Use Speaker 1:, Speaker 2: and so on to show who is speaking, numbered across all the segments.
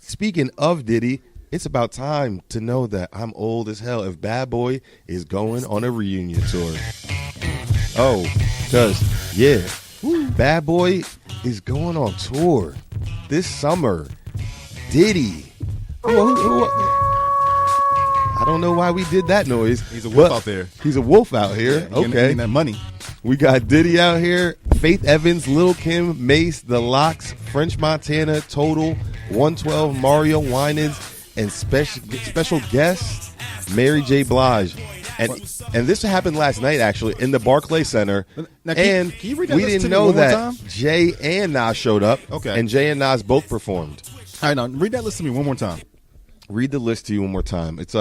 Speaker 1: speaking of Diddy, it's about time to know that I'm old as hell if Bad Boy is going on a reunion tour. Oh, because, yeah, Bad Boy is going on tour this summer. Diddy. I don't know why we did that noise.
Speaker 2: He's a wolf out there.
Speaker 1: He's a wolf out here.
Speaker 2: Yeah,
Speaker 1: okay.
Speaker 2: Getting that money.
Speaker 1: We got Diddy out here, Faith Evans, Lil' Kim, Mace, The Lox, French Montana, Total, 112, Mario Winans, and special guest, Mary J. Blige. And this happened last night, actually, in the Barclays Center.
Speaker 2: Now,
Speaker 1: can
Speaker 2: you read that
Speaker 1: we
Speaker 2: list
Speaker 1: didn't
Speaker 2: to me
Speaker 1: know
Speaker 2: one more
Speaker 1: that
Speaker 2: time?
Speaker 1: Jay and Nas showed up.
Speaker 2: Okay.
Speaker 1: And Jay and Nas both performed.
Speaker 2: All right, now read that list to me one more time.
Speaker 1: Read the list to you one more time. It's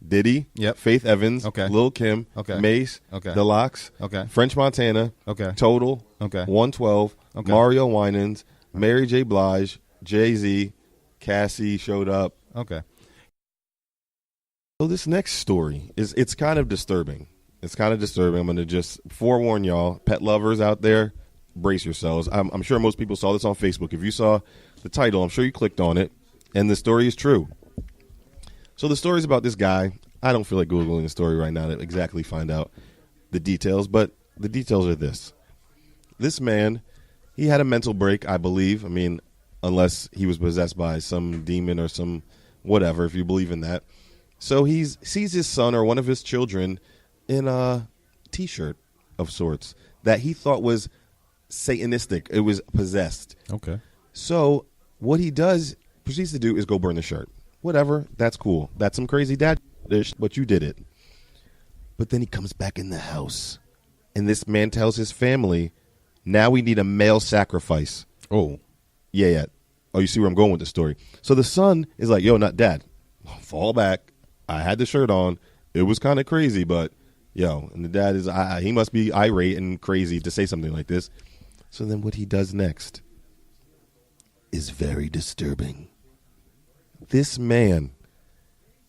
Speaker 1: Diddy,
Speaker 2: Yep.
Speaker 1: Faith Evans,
Speaker 2: Okay.
Speaker 1: Lil' Kim,
Speaker 2: Okay.
Speaker 1: Mace,
Speaker 2: Okay.
Speaker 1: The Lox,
Speaker 2: Okay.
Speaker 1: French Montana,
Speaker 2: Okay.
Speaker 1: Total,
Speaker 2: Okay.
Speaker 1: 112,
Speaker 2: Okay.
Speaker 1: Mario Winans, Mary J. Blige, Jay-Z, Cassie showed up.
Speaker 2: Okay.
Speaker 1: So this next story it's kind of disturbing. It's kind of disturbing. I'm going to just forewarn y'all, pet lovers out there, brace yourselves. I'm sure most people saw this on Facebook. If you saw the title, I'm sure you clicked on it, and the story is true. So the story is about this guy. I don't feel like Googling the story right now to exactly find out the details, but the details are this. This man, he had a mental break, I believe. I mean, unless he was possessed by some demon or some whatever, if you believe in that. So he sees his son or one of his children in a T-shirt of sorts that he thought was satanistic. It was possessed.
Speaker 2: Okay.
Speaker 1: So what he proceeds to do is go burn the shirt. Whatever, that's cool. That's some crazy dad-ish, but you did it. But then he comes back in the house, and this man tells his family, now we need a male sacrifice.
Speaker 2: Oh.
Speaker 1: Yeah. Oh, you see where I'm going with the story. So the son is like, yo, not dad. Fall back. I had the shirt on. It was kind of crazy, but, yo, and the dad is, he must be irate and crazy to say something like this. So then what he does next is very disturbing. This man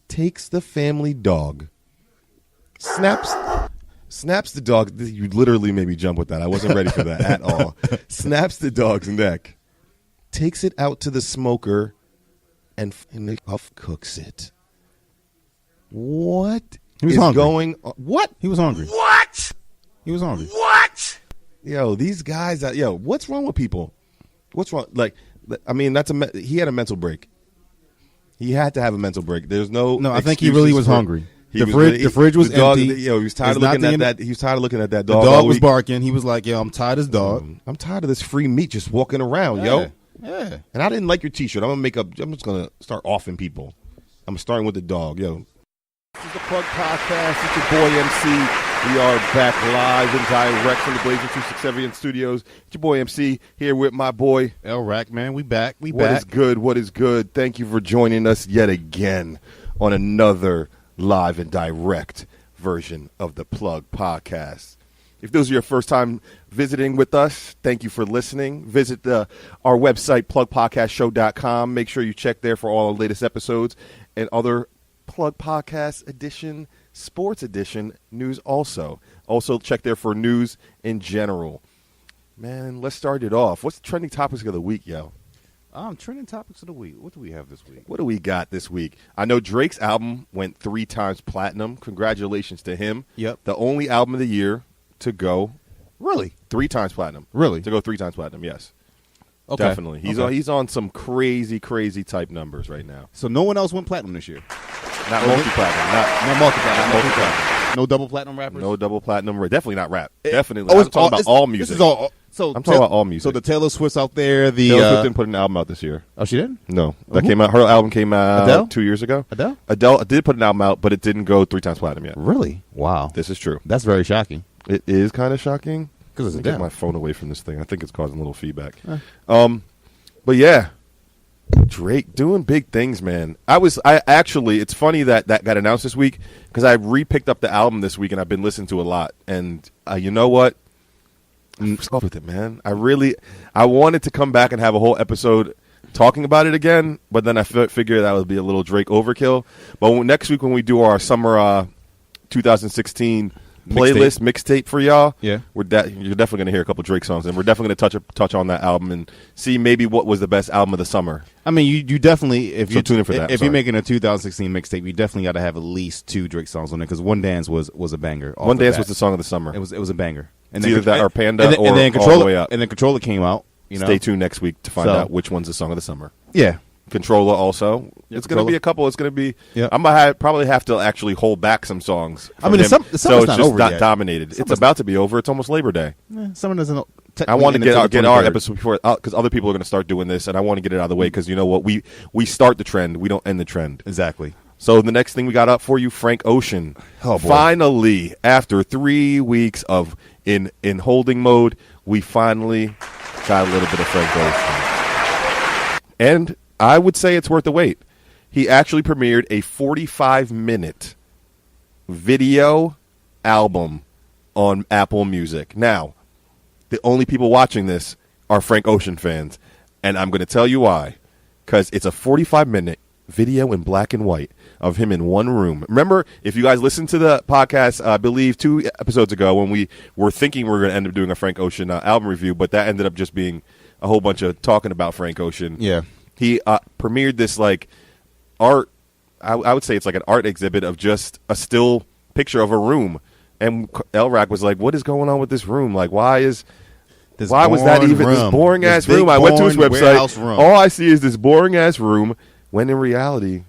Speaker 1: takes the family dog, snaps the dog. You literally made me jump with that. I wasn't ready for that at all. Snaps the dog's neck, takes it out to the smoker, and cooks it. What
Speaker 2: He was
Speaker 1: is
Speaker 2: hungry.
Speaker 1: going on? What?
Speaker 2: He was hungry.
Speaker 1: What?
Speaker 2: He was hungry.
Speaker 1: What? Yo, these guys, what's wrong with people? What's wrong? Like, I mean, he had a mental break. He had to have a mental break. There's no.
Speaker 2: I think he really was hungry. The fridge was empty.
Speaker 1: He was tired of looking at that. He was tired of looking at that
Speaker 2: The
Speaker 1: dog.
Speaker 2: dog was barking. He was like, "Yo, I'm tired of this dog.
Speaker 1: I'm tired of this free meat just walking around, yo."
Speaker 2: Yeah.
Speaker 1: And I didn't like your T-shirt. I'm just gonna start offing people. I'm starting with the dog, yo. This is the Plug Podcast. It's your boy MC. We are back live and direct from the Blazing 267 Studios. It's your boy MC here with my boy
Speaker 2: L Rack, man. We back.
Speaker 1: What is good? What is good? Thank you for joining us yet again on another live and direct version of the Plug Podcast. If those are your first time visiting with us, thank you for listening. Visit our website, plugpodcastshow.com. Make sure you check there for all the latest episodes and other Plug Podcast edition, sports edition news also. Also check there for news in general. Man, let's start it off. What's the trending topics of the week, yo?
Speaker 2: Trending topics of the week. What do we have this week?
Speaker 1: What do we got this week? I know Drake's album went 3 times platinum. Congratulations to him.
Speaker 2: Yep.
Speaker 1: The only album of the year to go
Speaker 2: Really?
Speaker 1: 3 times platinum.
Speaker 2: Really?
Speaker 1: To go 3 times platinum, yes.
Speaker 2: Okay.
Speaker 1: Definitely. He's on some crazy type numbers right now.
Speaker 2: So no one else went platinum this year?
Speaker 1: Not multi-platinum.
Speaker 2: No multi-platinum. No double platinum rappers?
Speaker 1: No double platinum. Definitely not rap. Definitely.
Speaker 2: It's
Speaker 1: I'm talking about all music.
Speaker 2: This is all. So
Speaker 1: I'm talking about all music.
Speaker 2: So the Taylor Swift out there,
Speaker 1: Taylor Swift didn't put an album out this year.
Speaker 2: Oh, she didn't?
Speaker 1: No. That came out. Her album came out
Speaker 2: Adele?
Speaker 1: 2 years ago.
Speaker 2: Adele
Speaker 1: did put an album out, but it didn't go 3 times platinum yet.
Speaker 2: Really? Wow.
Speaker 1: This is true.
Speaker 2: That's very shocking.
Speaker 1: It is kind of shocking.
Speaker 2: Because
Speaker 1: Let
Speaker 2: it's
Speaker 1: me
Speaker 2: Adele.
Speaker 1: get my phone away from this thing. I think it's causing a little feedback. But yeah, Drake doing big things, man. It's funny that got announced this week because I re-picked up the album this week and I've been listening to it a lot. And you know what? I'm stuck with it, man. I wanted to come back and have a whole episode talking about it again, but then I figured that would be a little Drake overkill. But next week when we do our summer 2016 playlist mixtape for y'all.
Speaker 2: Yeah,
Speaker 1: you're definitely going to hear a couple Drake songs, and we're definitely going to touch on that album and see maybe what was the best album of the summer.
Speaker 2: I mean, you definitely if
Speaker 1: tune in for that.
Speaker 2: If you're making a 2016 mixtape, you definitely got to have at least 2 Drake songs on it because One Dance was a banger.
Speaker 1: One Dance was the song of the summer.
Speaker 2: It was a banger.
Speaker 1: And either that or Panda or
Speaker 2: then
Speaker 1: All the Way Up.
Speaker 2: And then Controller came out.
Speaker 1: Stay tuned next week to find out which one's the song of the summer.
Speaker 2: Yeah.
Speaker 1: Controller also. It's going to be a couple. It's going to be.
Speaker 2: Yeah.
Speaker 1: I'm going to probably have to actually hold back some songs.
Speaker 2: I mean,
Speaker 1: so it's
Speaker 2: not
Speaker 1: just
Speaker 2: over
Speaker 1: not
Speaker 2: yet.
Speaker 1: Dominated. It's about to be over. It's almost Labor Day.
Speaker 2: Someone doesn't.
Speaker 1: I want to get our episode before because other people are going to start doing this, and I want to get it out of the way because you know what, we start the trend, we don't end the trend.
Speaker 2: Exactly.
Speaker 1: So the next thing we got up for you, Frank Ocean.
Speaker 2: Oh, boy.
Speaker 1: Finally, after 3 weeks of in holding mode, we finally got a little bit of Frank Ocean, and I would say it's worth the wait. He actually premiered a 45-minute video album on Apple Music. Now, the only people watching this are Frank Ocean fans, and I'm going to tell you why. Because it's a 45-minute video in black and white of him in one room. Remember, if you guys listened to the podcast, I believe 2 episodes ago when we were thinking we were going to end up doing a Frank Ocean album review, but that ended up just being a whole bunch of talking about Frank Ocean.
Speaker 2: Yeah.
Speaker 1: He premiered this like art, I would say it's like an art exhibit of just a still picture of a room. And Elrac was like, what is going on with this room? Like, why was that even this boring ass room? I went to his website. All I see is this boring ass room, when in reality,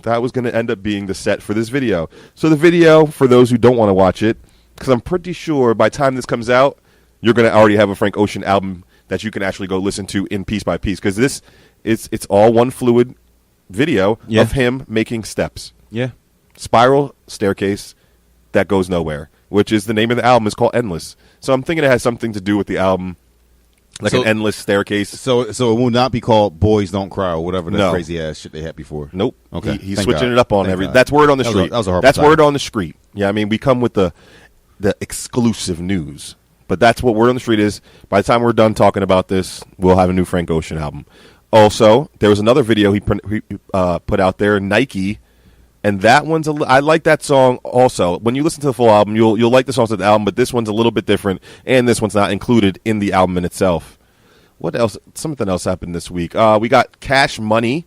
Speaker 1: that was going to end up being the set for this video. So the video, for those who don't want to watch it, because I'm pretty sure by the time this comes out, you're going to already have a Frank Ocean album that you can actually go listen to in piece by piece. Because it's all one fluid video of him making steps.
Speaker 2: Yeah.
Speaker 1: Spiral staircase that goes nowhere, which is the name of the album. Is called Endless. So I'm thinking it has something to do with the album, like an endless staircase.
Speaker 2: So it will not be called Boys Don't Cry or whatever that crazy ass shit they had before.
Speaker 1: Nope.
Speaker 2: Okay.
Speaker 1: He's switching it up on every. That's word on the street. That's word on the street. Yeah, I mean, we come with the exclusive news, but that's what word on the street is. By the time we're done talking about this, we'll have a new Frank Ocean album. Also, there was another video he put out there, Nike. And that one's I like that song also. When you listen to the full album, you'll like the songs of the album, but this one's a little bit different, and this one's not included in the album in itself. What else? Something else happened this week. We got Cash Money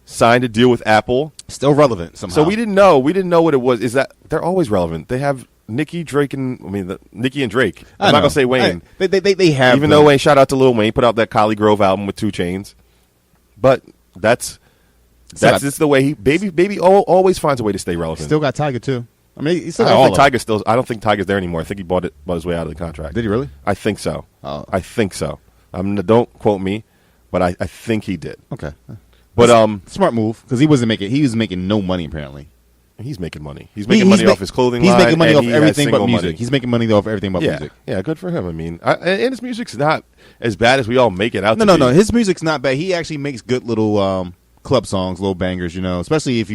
Speaker 1: signed a deal with Apple.
Speaker 2: Still relevant somehow.
Speaker 1: So we didn't know what it was. Is that they're always relevant? They have Nicki, Drake, and Nicki and Drake. I'm not gonna say Wayne.
Speaker 2: They have,
Speaker 1: even though Wayne, shout out to Lil Wayne, put out that Collie Grove album with 2 Chainz, but that's just the way baby always finds a way to stay relevant.
Speaker 2: Still got Tiger too. I mean,
Speaker 1: I don't think Tiger's there anymore. I think he bought his way out of the contract.
Speaker 2: Did he really?
Speaker 1: I think so.
Speaker 2: Oh.
Speaker 1: I think so. Don't quote me, but I think he did.
Speaker 2: Okay.
Speaker 1: But
Speaker 2: smart move because he was making no money apparently.
Speaker 1: He's making money. He's making money off his clothing line.
Speaker 2: He's making money off everything but music.
Speaker 1: Money.
Speaker 2: He's making money off everything but music.
Speaker 1: Yeah, good for him. I mean, and his music's not as bad as we all make it out to be.
Speaker 2: No. His music's not bad. He actually makes good little club songs, little bangers, especially if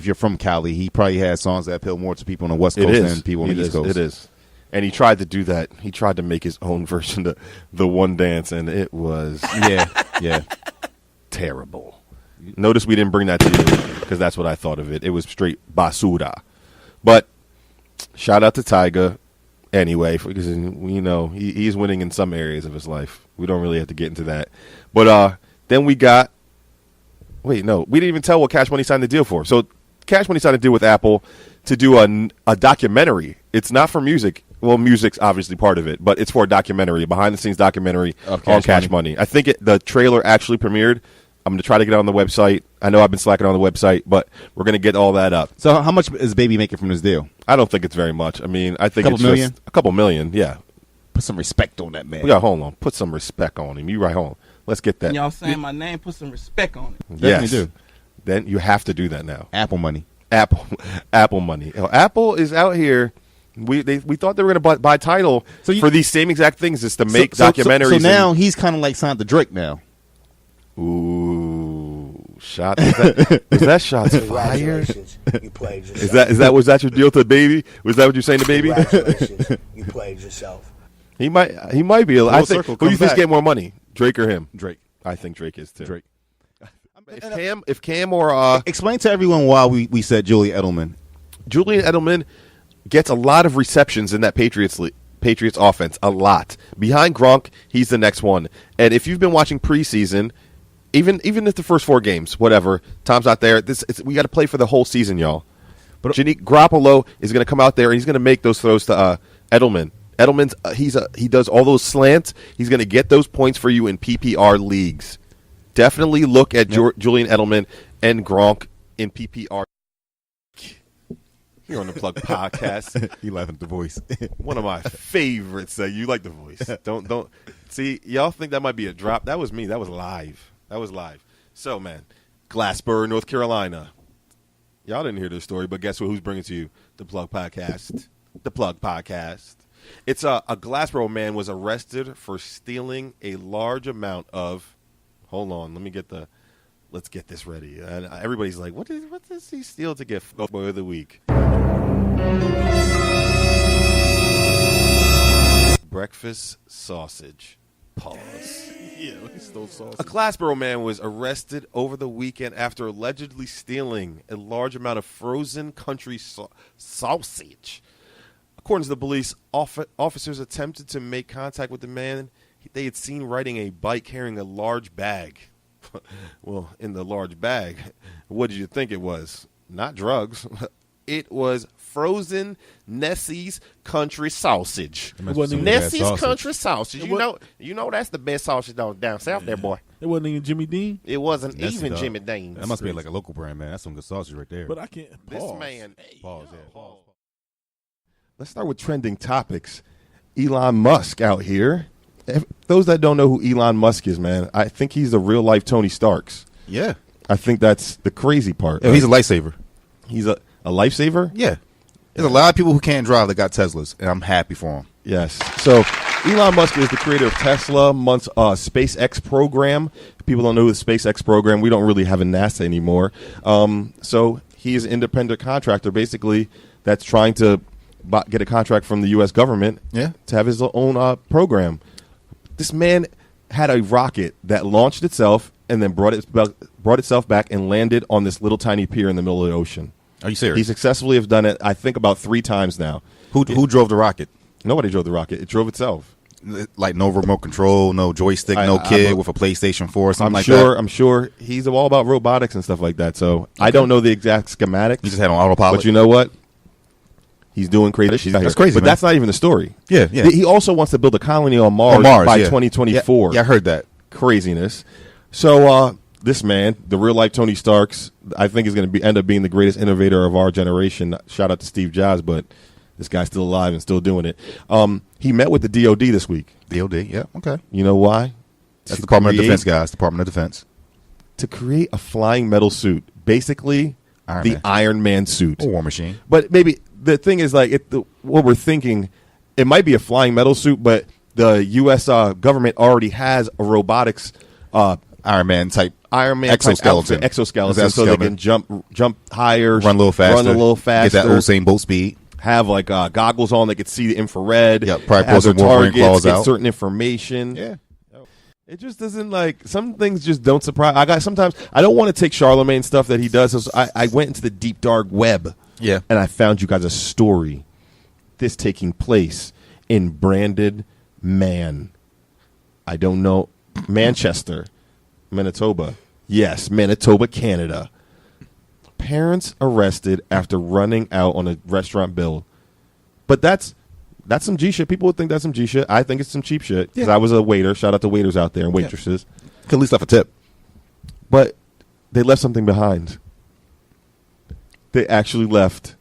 Speaker 2: you're from Cali. He probably has songs that appeal more to people on the West Coast than people on the East Coast.
Speaker 1: It is. And he tried to do that. He tried to make his own version of the One Dance, and it was terrible. Notice we didn't bring that to you because that's what I thought of it. It was straight basura. But shout out to Tyga anyway, because he's winning in some areas of his life. We don't really have to get into that. But then we got. Wait, no, we didn't even tell what Cash Money signed the deal for. So Cash Money signed a deal with Apple to do a documentary. It's not for music. Well, music's obviously part of it, but it's for a documentary, a behind-the-scenes documentary on Cash Money. I think the trailer actually premiered. I'm going to try to get it on the website. I know I've been slacking on the website, but we're going to get all that up.
Speaker 2: So how much is Baby making from this deal?
Speaker 1: I don't think it's very much. I mean, I think
Speaker 2: just
Speaker 1: a couple million, yeah.
Speaker 2: Put some respect on that man.
Speaker 1: Yeah, hold on. Put some respect on him. You right, hold on. Let's get that.
Speaker 3: Y'all saying my name, put some respect on it.
Speaker 1: Yes. Do. Then you have to do that now.
Speaker 2: Apple money.
Speaker 1: Apple money. Apple is out here. We thought they were going to buy Tidal for these same exact things, is to make documentaries.
Speaker 2: So now he's kind of like signed to Drake now.
Speaker 1: Ooh, shots. Is that shots fired?
Speaker 4: You played yourself.
Speaker 1: Was that your deal to Baby? Was that what you're saying to Baby?
Speaker 4: Congratulations, you played yourself.
Speaker 1: He might be. I think. Who do you think's getting more money, Drake or him?
Speaker 2: Drake.
Speaker 1: I think Drake is too.
Speaker 2: Drake.
Speaker 1: If Cam or
Speaker 2: explain to everyone why we said Julian Edelman.
Speaker 1: Julian Edelman gets a lot of receptions in that Patriots offense, a lot. Behind Gronk, he's the next one. And if you've been watching preseason, even if the first 4 games, whatever, Tom's not there, we got to play for the whole season, y'all. But Garoppolo is going to come out there and he's going to make those throws to Edelman. Edelman's he does all those slants. He's going to get those points for you in PPR leagues. Definitely look at Julian Edelman and Gronk in PPR. Here on the Plug Podcast.
Speaker 2: You laughing at the voice.
Speaker 1: One of my favorites. You like the voice. Don't see, y'all think that might be a drop. That was me. That was live. So, man, Glassboro, North Carolina. Y'all didn't hear this story, but guess who's bringing it to you? The Plug Podcast. The Plug Podcast. It's a Glassboro man was arrested for stealing a large amount of. Hold on, let's get this ready. And everybody's like, what does he steal to get Boy of the Week? Breakfast sausage. Pause.
Speaker 2: Yeah, he stole sausage.
Speaker 1: A Glassboro man was arrested over the weekend after allegedly stealing a large amount of frozen country sausage. According to the police, officers attempted to make contact with the man they had seen riding a bike carrying a large bag. Well, in the large bag, what did you think it was? Not drugs. It was frozen Nessie's country sausage. Nessie's country sausage. You know that's the best sausage down south there, boy.
Speaker 5: It wasn't even Jimmy Dean.
Speaker 1: It wasn't even Jimmy Dean.
Speaker 2: That must be like a local brand, man. That's some good sausage right there.
Speaker 5: But I can't. Pause.
Speaker 1: This man.
Speaker 2: Pause.
Speaker 1: Let's start with trending topics. Elon Musk out here. Those that don't know who Elon Musk is, man, I think he's the real life Tony Starks.
Speaker 2: Yeah.
Speaker 1: I think that's the crazy part.
Speaker 2: Yeah,
Speaker 1: right?
Speaker 2: He's a lifesaver.
Speaker 1: He's a lifesaver?
Speaker 2: Yeah. There's a lot of people who can't drive that got Teslas, and I'm happy for them.
Speaker 1: Yes. So Elon Musk is the creator of Tesla, Musk's SpaceX program. If people don't know the SpaceX program, we don't really have a NASA anymore. So he is an independent contractor, basically, that's trying to get a contract from the U.S. government to have his own program. This man had a rocket that launched itself and then brought itself back and landed on this little tiny pier in the middle of the ocean.
Speaker 2: Are you serious?
Speaker 1: He successfully has done it, I think, about 3 times now.
Speaker 2: Who drove the rocket?
Speaker 1: Nobody drove the rocket. It drove itself.
Speaker 2: Like no remote control, no joystick, no kid with a PlayStation 4 or something like that?
Speaker 1: I'm sure he's all about robotics and stuff like that. So I don't know the exact schematics.
Speaker 2: He just had on autopilot.
Speaker 1: But you know what? He's doing crazy.
Speaker 2: That's crazy,
Speaker 1: but
Speaker 2: man.
Speaker 1: that's not even the story.
Speaker 2: Yeah.
Speaker 1: He also wants to build a colony on Mars, by 2024.
Speaker 2: Yeah, I heard that.
Speaker 1: Craziness. So this man, the real life Tony Starks, I think is going to end up being the greatest innovator of our generation. Shout out to Steve Jobs, but this guy's still alive and still doing it. He met with the DOD this week.
Speaker 2: DOD, yeah, okay.
Speaker 1: You know why?
Speaker 2: That's the Department of Defense, guys. Department of Defense.
Speaker 1: To create a flying metal suit, basically Iron Man suit,
Speaker 2: a war machine.
Speaker 1: But maybe the thing is, like, what we're thinking, it might be a flying metal suit, but the U.S. Government already has a robotics
Speaker 2: Iron Man type
Speaker 1: exoskeleton, so they can jump higher,
Speaker 2: run a little faster, get that Usain Bolt speed.
Speaker 1: Have like goggles on that could see the infrared.
Speaker 2: Yeah, probably
Speaker 1: have their targets, get
Speaker 2: out.
Speaker 1: certain information.
Speaker 2: Yeah.
Speaker 1: It just doesn't, like, some things just don't surprise. Sometimes I don't want to take Charlemagne stuff that he does. So I went into the deep dark web.
Speaker 2: Yeah.
Speaker 1: And I found you guys a story. This taking place in Branded, Man. I don't know. Manchester, Manitoba. Yes, Manitoba, Canada. Parents arrested after running out on a restaurant bill. But that's some G shit. People would think that's some G shit. I think it's some cheap shit because I was a waiter. Shout out to waiters out there and waitresses.
Speaker 2: Could at least left a tip.
Speaker 1: But they left something behind. They actually left,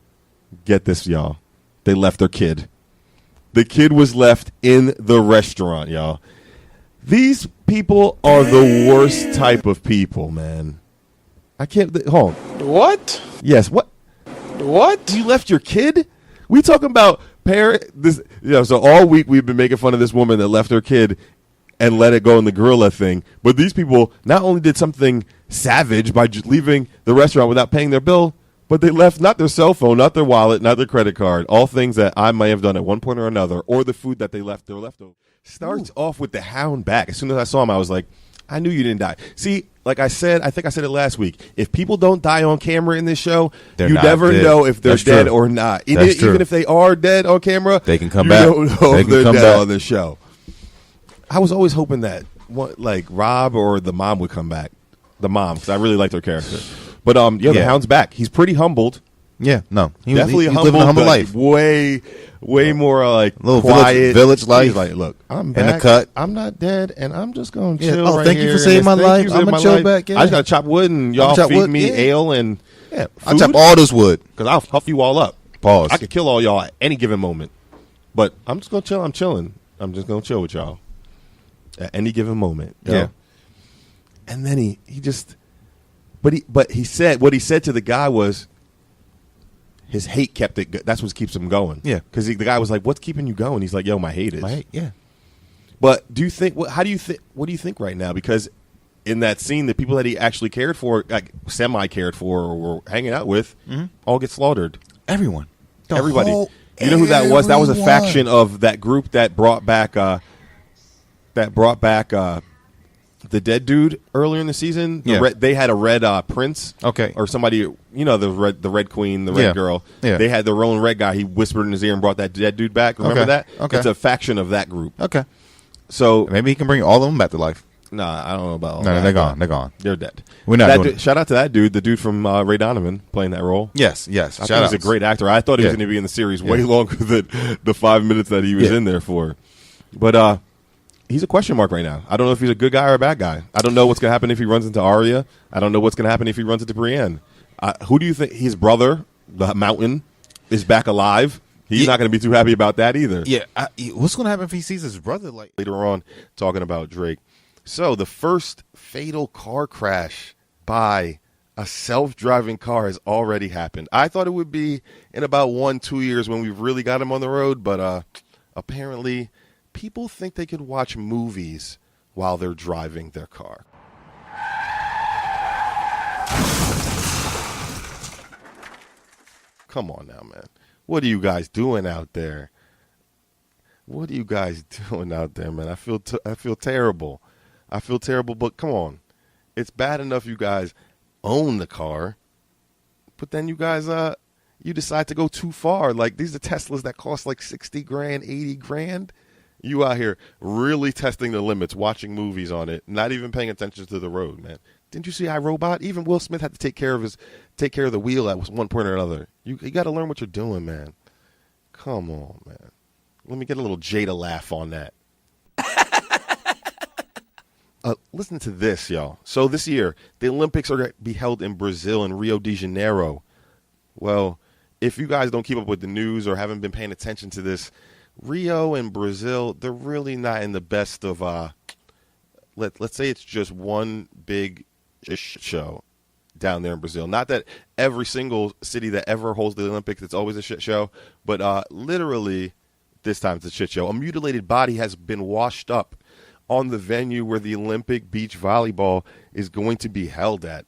Speaker 1: get this, y'all, they left their kid. The kid was left in the restaurant, y'all. These people are the worst type of people, man. I can't, hold on.
Speaker 3: What?
Speaker 1: Yes, what?
Speaker 3: What?
Speaker 1: You left your kid? We talking about so all week we've been making fun of this woman that left her kid and let it go in the gorilla thing. But these people not only did something savage by just leaving the restaurant without paying their bill, but they left not their cell phone, not their wallet, not their credit card, all things that I may have done at one point or another, or the food that they left their leftover. Starts off with the hound back. As soon as I saw him, I was like, I knew you didn't die. See, like I said, I think I said it last week. If people don't die on camera in this show,
Speaker 2: They're
Speaker 1: you
Speaker 2: not
Speaker 1: never
Speaker 2: dead.
Speaker 1: know if they're
Speaker 2: That's
Speaker 1: dead
Speaker 2: true.
Speaker 1: or not.
Speaker 2: That's true.
Speaker 1: Even if they are dead on camera,
Speaker 2: They can come
Speaker 1: you
Speaker 2: back.
Speaker 1: don't know
Speaker 2: They
Speaker 1: if
Speaker 2: can
Speaker 1: they're
Speaker 2: come
Speaker 1: dead
Speaker 2: back.
Speaker 1: on this show. I was always hoping that like Rob or the mom would come back. The mom, because I really liked her character. But the Hound's back. He's pretty humbled.
Speaker 2: Yeah, no,
Speaker 1: Definitely
Speaker 2: he's
Speaker 1: humbled,
Speaker 2: living a humble
Speaker 1: but
Speaker 2: life.
Speaker 1: Way more like
Speaker 2: Little
Speaker 1: quiet
Speaker 2: village life.
Speaker 1: He's like, look, I'm
Speaker 2: In
Speaker 1: back.
Speaker 2: the cut.
Speaker 1: I'm not dead, and I'm just going to
Speaker 2: Yeah.
Speaker 1: chill.
Speaker 2: Oh,
Speaker 1: right
Speaker 2: thank you
Speaker 1: here
Speaker 2: for
Speaker 1: in
Speaker 2: saving
Speaker 1: this.
Speaker 2: my
Speaker 1: Thank you
Speaker 2: life.
Speaker 1: for saving
Speaker 2: I'ma
Speaker 1: my
Speaker 2: chill
Speaker 1: life.
Speaker 2: back, yeah.
Speaker 1: I just got to chop wood, and y'all
Speaker 2: chop
Speaker 1: feed
Speaker 2: wood,
Speaker 1: me
Speaker 2: yeah.
Speaker 1: ale and
Speaker 2: I'll chop all this wood.
Speaker 1: because I'll huff you all up.
Speaker 2: Pause.
Speaker 1: I could kill all y'all at any given moment, but I'm just gonna chill. I'm chilling. I'm just gonna chill with y'all at any given moment. yo.
Speaker 2: Yeah.
Speaker 1: And then he just, but he said what he said to the guy was. His hate kept it. That's what keeps him going.
Speaker 2: Yeah,
Speaker 1: because the guy was like, "What's keeping you going?" He's like, "Yo, my hate is."
Speaker 2: My hate, yeah.
Speaker 1: But do you think? How do you think? What do you think right now? Because in that scene, the people that he actually cared for, like semi cared for, or were hanging out with, all get slaughtered.
Speaker 2: Everyone,
Speaker 1: Everybody. You know who that was? That was a faction of that group that brought back. The dead dude earlier in the season. They had a red prince.
Speaker 2: Okay.
Speaker 1: Or somebody, the red queen, the red girl.
Speaker 2: Yeah.
Speaker 1: They had their own red guy. He whispered in his ear and brought that dead dude back. Remember
Speaker 2: Okay.
Speaker 1: that?
Speaker 2: Okay.
Speaker 1: It's a faction of that group.
Speaker 2: Okay,
Speaker 1: So,
Speaker 2: maybe he can bring all of them back to life.
Speaker 1: nah, I don't know about all
Speaker 2: No,
Speaker 1: that.
Speaker 2: they're gone. They're gone.
Speaker 1: They're dead.
Speaker 2: We're not
Speaker 1: That
Speaker 2: doing
Speaker 1: dude, shout out to that dude, the dude from Ray Donovan playing that role.
Speaker 2: Yes.
Speaker 1: I think he's a great actor. I thought he was
Speaker 2: Yeah.
Speaker 1: going to be in the series way longer than the 5 minutes that he was in there for. But he's a question mark right now. I don't know if he's a good guy or a bad guy. I don't know what's going to happen if he runs into Arya. I don't know what's going to happen if he runs into Brienne. Who do you think? His brother, the Mountain, is back alive. He's not going to be too happy about that either.
Speaker 2: Yeah, what's going to happen if he sees his brother? Like
Speaker 1: Later on, talking about Drake. So the first fatal car crash by a self-driving car has already happened. I thought it would be in about 1-2 years when we've really got him on the road, but apparently people think they could watch movies while they're driving their car. Come on now, man. What are you guys doing out there? What are you guys doing out there, man? I feel terrible. I feel terrible, but come on. It's bad enough you guys own the car, but then you guys you decide to go too far. Like, these are Teslas that cost like 60 grand, 80 grand. You out here really testing the limits, watching movies on it, not even paying attention to the road, man. Didn't you see iRobot? Even Will Smith had to take care of the wheel at one point or another. You got to learn what you're doing, man. Come on, man. Let me get a little Jada laugh on that. Listen to this, y'all. So this year, the Olympics are going to be held in Brazil and Rio de Janeiro. Well, if you guys don't keep up with the news or haven't been paying attention to this, Rio and Brazil, they're really not in the best of, let's say it's just one big show down there in Brazil. Not that every single city that ever holds the Olympics, it's always a shit show, but literally this time it's a shit show. A mutilated body has been washed up on the venue where the Olympic beach volleyball is going to be held at.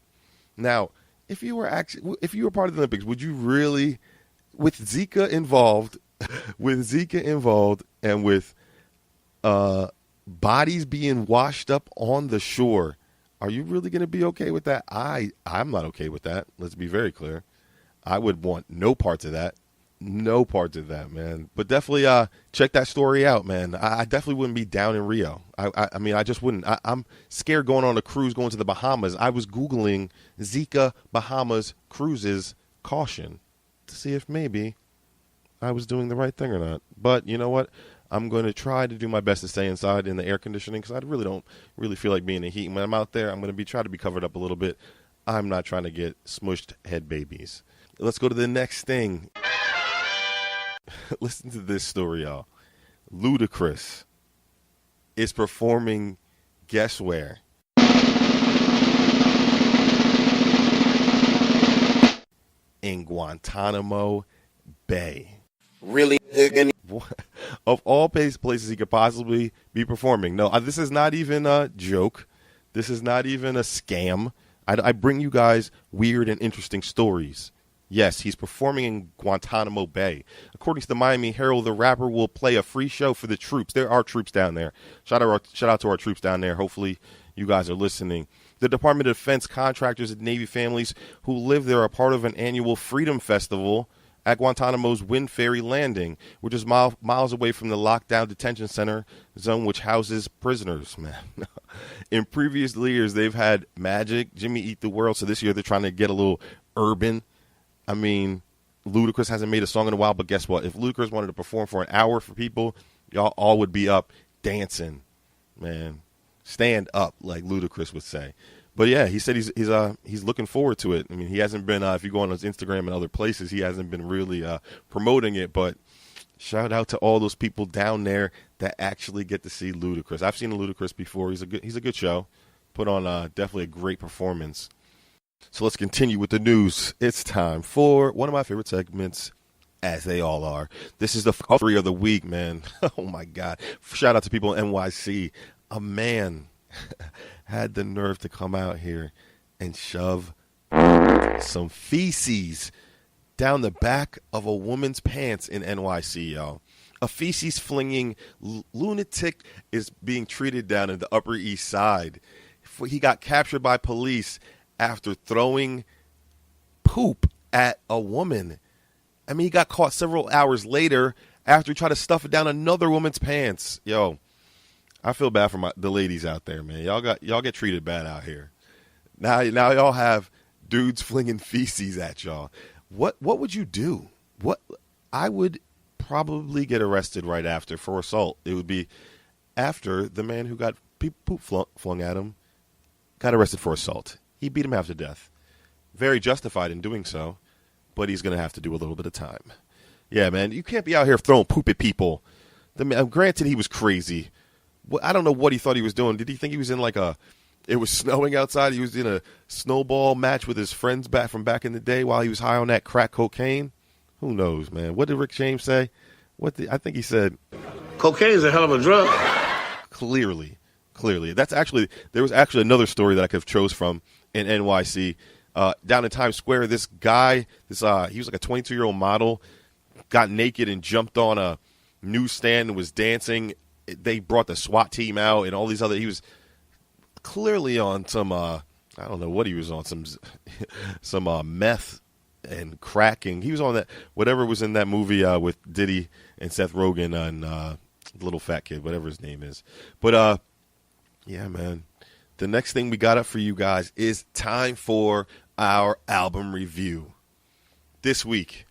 Speaker 1: Now, if you were part of the Olympics, would you really, with Zika involved, and with bodies being washed up on the shore, are you really going to be okay with that? I'm not okay with that. Let's be very clear. I would want no parts of that. No parts of that, man. But definitely check that story out, man. I definitely wouldn't be down in Rio. I mean, I just wouldn't. I'm scared going on a cruise going to the Bahamas. I was Googling Zika Bahamas cruises caution to see if maybe I was doing the right thing or not. But you know what? I'm going to try to do my best to stay inside in the air conditioning because I really don't feel like being in heat. And when I'm out there, I'm going to try to be covered up a little bit. I'm not trying to get smushed head babies. Let's go to the next thing. Listen to this story, y'all. Ludacris is performing, guess where? In Guantanamo Bay.
Speaker 4: Really?
Speaker 1: Of all places he could possibly be performing. No, this is not even a joke. This is not even a scam. I bring you guys weird and interesting stories. Yes, he's performing in Guantanamo Bay. According to the Miami Herald, the rapper will play a free show for the troops. There are troops down there. Shout out to our troops down there. Hopefully you guys are listening. The Department of Defense contractors and Navy families who live there are part of an annual Freedom Festival at Guantanamo's Wind Ferry Landing, which is miles away from the lockdown detention center zone, which houses prisoners. Man, in previous years, they've had Magic, Jimmy Eat the World, so this year they're trying to get a little urban. I mean, Ludacris hasn't made a song in a while, but guess what? If Ludacris wanted to perform for an hour for people, y'all all would be up dancing, man. Stand up, like Ludacris would say. But yeah, he said he's looking forward to it. I mean, he hasn't been if you go on his Instagram and other places, he hasn't been really promoting it. But shout out to all those people down there that actually get to see Ludacris. I've seen Ludacris before. He's a good show. Put on definitely a great performance. So let's continue with the news. It's time for one of my favorite segments, as they all are. This is the three of the week, man. Oh my God! Shout out to people in NYC. A man had the nerve to come out here and shove some feces down the back of a woman's pants in NYC, y'all. A feces-flinging lunatic is being treated down in the Upper East Side. He got captured by police after throwing poop at a woman. I mean, he got caught several hours later after he tried to stuff it down another woman's pants. Yo, I feel bad for the ladies out there, man. Y'all get treated bad out here. Now y'all have dudes flinging feces at y'all. What would you do? I would probably get arrested right after for assault. It would be after the man who got poop flung at him got arrested for assault. He beat him half to death. Very justified in doing so, but he's going to have to do a little bit of time. Yeah, man, you can't be out here throwing poop at people. Granted, he was crazy. I don't know what he thought he was doing. Did he think he was in it was snowing outside? He was in a snowball match with his friends from back in the day while he was high on that crack cocaine? Who knows, man? What did Rick James say? I think he said,
Speaker 6: cocaine's a hell of a drug.
Speaker 1: Clearly. There was actually another story that I could have chose from in NYC. Down in Times Square, this guy, he was like a 22-year-old model, got naked and jumped on a newsstand and was dancing. They brought the SWAT team out and all these he was clearly on some, I don't know what he was on, some meth and cracking. He was on that, whatever was in that movie with Diddy and Seth Rogen and Little Fat Kid, whatever his name is. But, yeah, man, the next thing we got up for you guys is time for our album review. This week,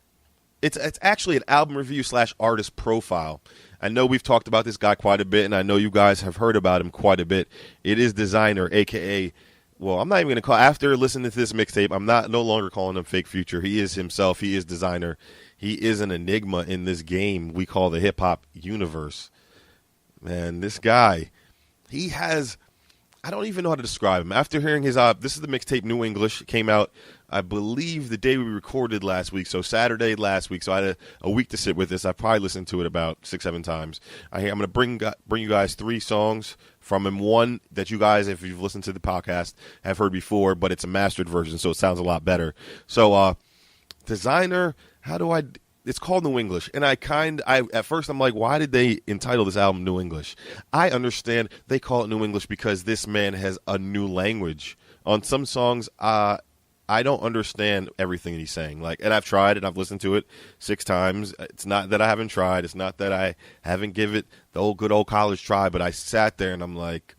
Speaker 1: it's actually an album review / artist profile. I know we've talked about this guy quite a bit, and I know you guys have heard about him quite a bit. It is Designer, a.k.a. Well, I'm not even going to call. After listening to this mixtape, I'm no longer calling him Fake Future. He is himself. He is Designer. He is an enigma in this game we call the hip-hop universe. Man, this guy, he has... I don't even know how to describe him. After hearing his, this is the mixtape New English. It came out, I believe, the day we recorded last week. So Saturday last week. So I had a week to sit with this. I probably listened to it about 6-7 times. I'm going to bring you guys 3 songs from him. One that you guys, if you've listened to the podcast, have heard before, but it's a mastered version, so it sounds a lot better. So Designer, it's called New English, and at first I'm like, why did they entitle this album New English? I understand they call it New English because this man has a new language. On some songs, I don't understand everything he's saying. And I've tried and I've listened to it 6 times. It's not that I haven't tried. It's not that I haven't given it the good old college try, but I sat there and I'm like,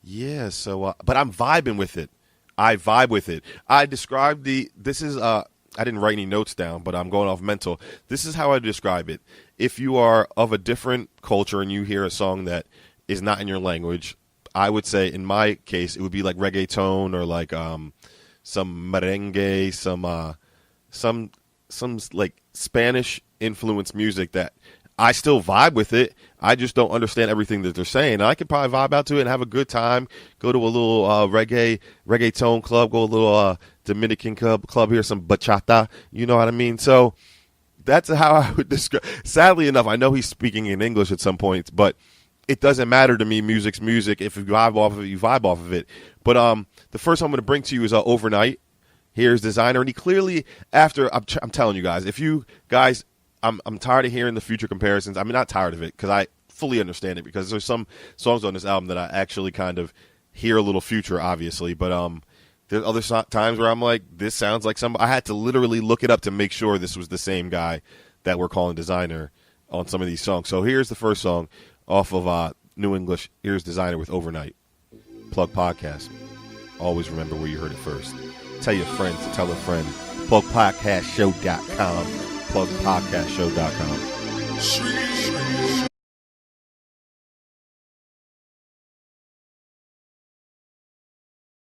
Speaker 1: yeah, so, but I'm vibing with it. I vibe with it. I described I didn't write any notes down, but I'm going off mental. This is how I describe it. If you are of a different culture and you hear a song that is not in your language, I would say, in my case, it would be like reggaeton or like some merengue, some like Spanish influenced music that I still vibe with it. I just don't understand everything that they're saying. And I could probably vibe out to it and have a good time. Go to a little reggaeton club. Go to a little Dominican club here, some bachata. You know what I mean? So that's how I would describe. Sadly enough, I know he's speaking in English at some points, but it doesn't matter to me. Music's music. If you vibe off of it, you vibe off of it. But the first I'm going to bring to you is Overnight. Here's Designer, and he clearly, after I'm telling you guys, if you guys, I'm tired of hearing the Future comparisons. I'm not tired of it because I fully understand it, because there's some songs on this album that I actually kind of hear a little Future, obviously, but there's other times where I'm like, this sounds like I had to literally look it up to make sure this was the same guy that we're calling Designer on some of these songs. So here's the first song off of New English. Here's Designer with Overnight. Plug Podcast. Always remember where you heard it first. Tell your friends to tell a friend. PlugPodcastShow.com. PlugPodcastShow.com.